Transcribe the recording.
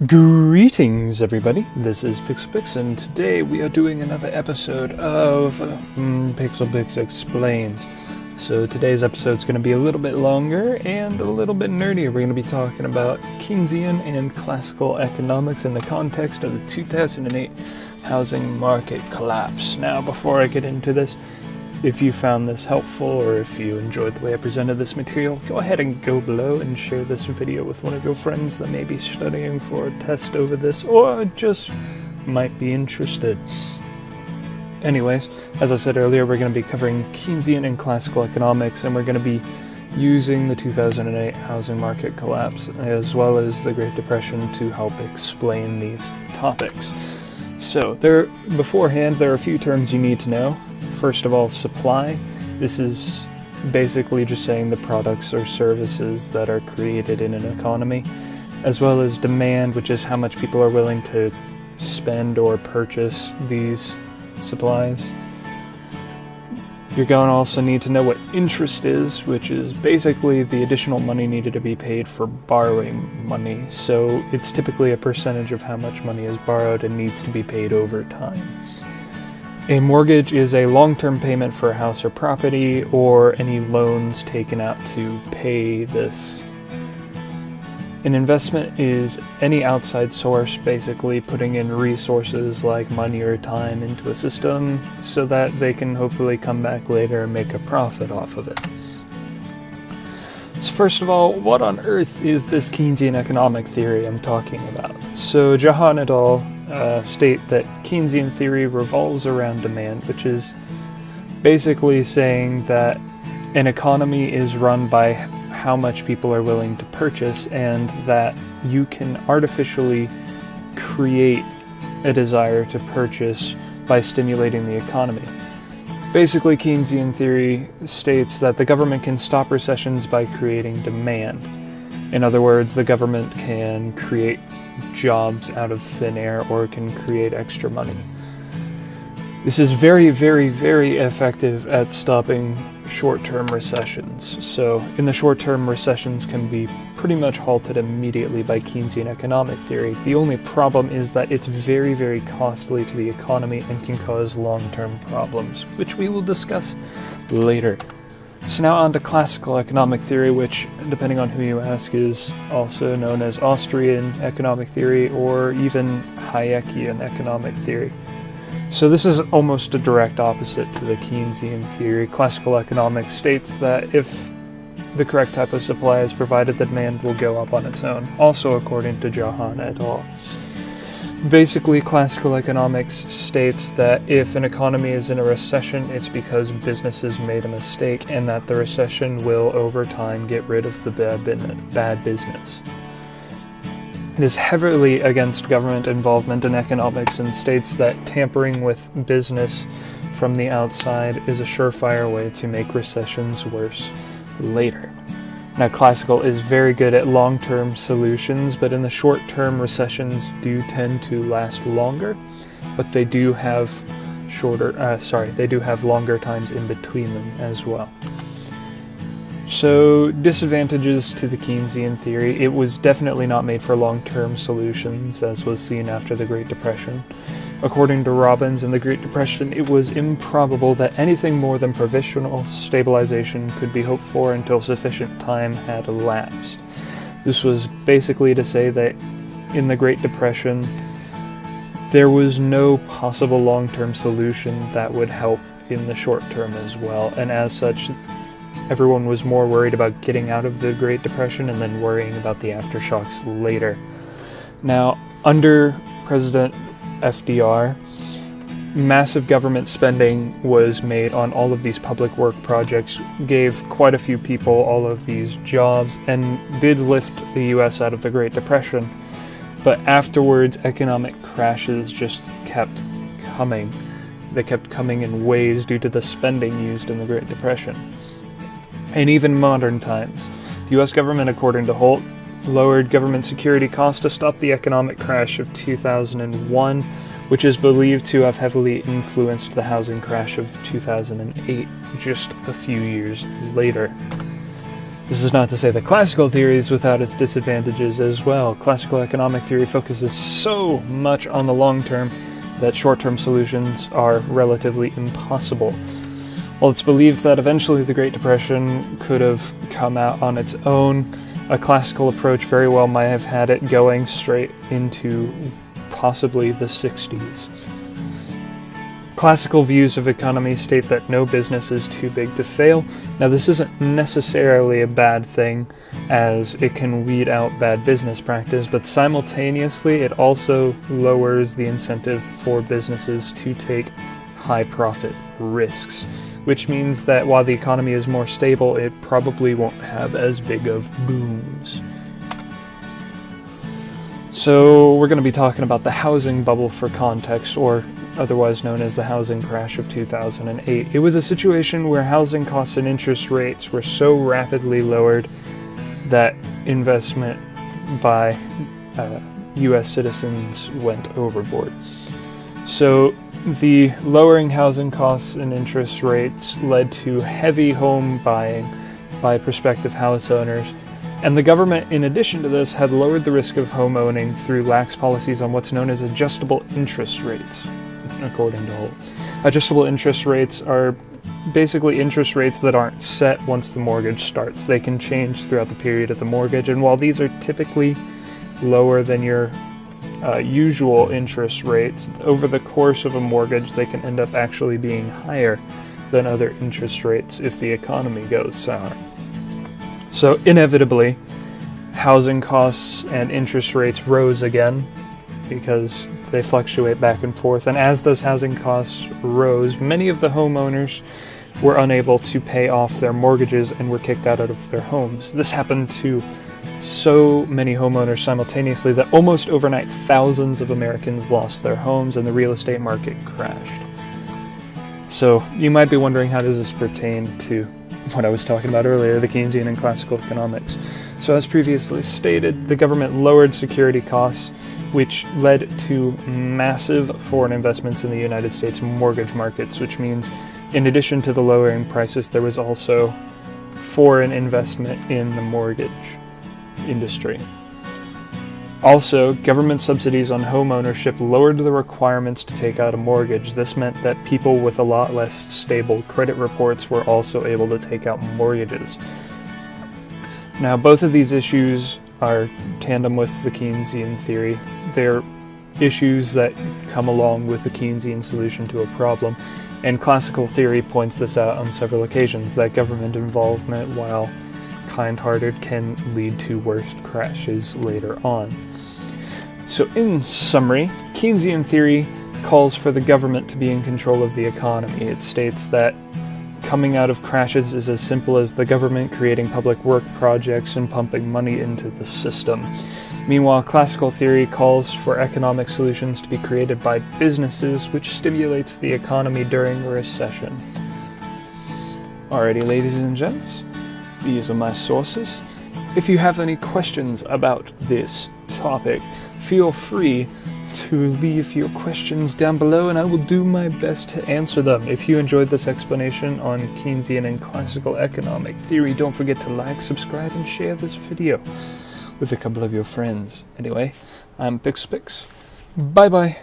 Greetings everybody, this is PixelPicks and today we are doing another episode of PixelPicks Explains. So today's episode is going to be a little bit longer and a little bit nerdier. We're going to be talking about Keynesian and classical economics in the context of the 2008 housing market collapse. Now before I get into this, if you found this helpful or if you enjoyed the way I presented this material, go ahead and go below and share this video with one of your friends that may be studying for a test over this or just might be interested. Anyways, as I said earlier, we're going to be covering Keynesian and classical economics, and we're going to be using the 2008 housing market collapse as well as the Great Depression to help explain these topics. So, beforehand, there are a few terms you need to know. First of all, supply. This is basically just saying the products or services that are created in an economy, as well as demand, which is how much people are willing to spend or purchase these supplies. You're going to also need to know what interest is, which is basically the additional money needed to be paid for borrowing money. So it's typically a percentage of how much money is borrowed and needs to be paid over time. A mortgage is a long-term payment for a house or property, or any loans taken out to pay this. An investment is any outside source, basically putting in resources like money or time into a system so that they can hopefully come back later and make a profit off of it. So first of all, what on earth is this Keynesian economic theory I'm talking about? So Jahan et al. State that Keynesian theory revolves around demand, which is basically saying that an economy is run by how much people are willing to purchase, and that you can artificially create a desire to purchase by stimulating the economy. Basically, Keynesian theory states that the government can stop recessions by creating demand. In other words, the government can create jobs out of thin air or can create extra money. This is very, very, very effective at stopping short-term recessions. So in the short term, recessions can be pretty much halted immediately by Keynesian economic theory. The only problem is that it's very, very costly to the economy and can cause long-term problems, which we will discuss later. So now on to classical economic theory, which, depending on who you ask, is also known as Austrian economic theory or even Hayekian economic theory. So this is almost a direct opposite to the Keynesian theory. Classical economics states that if the correct type of supply is provided, the demand will go up on its own, also according to Jahan et al. Basically, classical economics states that if an economy is in a recession, it's because businesses made a mistake, and that the recession will, over time, get rid of the bad business. It is heavily against government involvement in economics and states that tampering with business from the outside is a surefire way to make recessions worse later. Now, classical is very good at long-term solutions, but in the short-term, recessions do tend to last longer, but they do have longer times in between them as well. So, disadvantages to the Keynesian theory. It was definitely not made for long-term solutions, as was seen after the Great Depression. According to Robbins, in the Great Depression, it was improbable that anything more than provisional stabilization could be hoped for until sufficient time had elapsed. This was basically to say that in the Great Depression, there was no possible long-term solution that would help in the short term as well, and as such, everyone was more worried about getting out of the Great Depression and then worrying about the aftershocks later. Now, under President FDR, massive government spending was made on all of these public work projects, gave quite a few people all of these jobs, and did lift the US out of the Great Depression. But afterwards, economic crashes just kept coming. They kept coming in waves due to the spending used in the Great Depression. And even modern times, the US government, according to Holt, lowered government security costs to stop the economic crash of 2001, which is believed to have heavily influenced the housing crash of 2008, just a few years later. This is not to say that classical theory is without its disadvantages as well. Classical economic theory focuses so much on the long term that short-term solutions are relatively impossible. While it's believed that eventually the Great Depression could have come out on its own, a classical approach very well might have had it going straight into possibly the 60s. Classical views of economy state that no business is too big to fail. Now, this isn't necessarily a bad thing, as it can weed out bad business practice, but simultaneously it also lowers the incentive for businesses to take high profit risks, which means that while the economy is more stable, it probably won't have as big of booms. So we're going to be talking about the housing bubble for context, or otherwise known as the housing crash of 2008. It was a situation where housing costs and interest rates were so rapidly lowered that investment by U.S. citizens went overboard. So the lowering housing costs and interest rates led to heavy home buying by prospective house owners. And the government, in addition to this, had lowered the risk of home owning through lax policies on what's known as adjustable interest rates, according to Holt. Adjustable interest rates are basically interest rates that aren't set once the mortgage starts. They can change throughout the period of the mortgage, and while these are typically lower than your usual interest rates, over the course of a mortgage they can end up actually being higher than other interest rates if the economy goes sour. So inevitably, housing costs and interest rates rose again because they fluctuate back and forth. And as those housing costs rose, many of the homeowners were unable to pay off their mortgages and were kicked out of their homes. This happened to so many homeowners simultaneously that almost overnight thousands of Americans lost their homes and the real estate market crashed. So you might be wondering, how does this pertain to what I was talking about earlier, the Keynesian and classical economics? So as previously stated, the government lowered security costs, which led to massive foreign investments in the United States mortgage markets, which means in addition to the lowering prices, there was also foreign investment in the mortgage industry. Also, government subsidies on home ownership lowered the requirements to take out a mortgage. This meant that people with a lot less stable credit reports were also able to take out mortgages. Now, both of these issues are tandem with the Keynesian theory. They're issues that come along with the Keynesian solution to a problem, and classical theory points this out on several occasions, that government involvement, while kind-hearted, can lead to worse crashes later on. So in summary, Keynesian theory calls for the government to be in control of the economy. It states that coming out of crashes is as simple as the government creating public work projects and pumping money into the system. Meanwhile, classical theory calls for economic solutions to be created by businesses, which stimulates the economy during a recession. Alrighty, ladies and gents, these are my sources. If you have any questions about this topic, feel free to leave your questions down below and I will do my best to answer them. If you enjoyed this explanation on Keynesian and classical economic theory, don't forget to like, subscribe, and share this video with a couple of your friends. Anyway, I'm PixelPicks. Bye bye.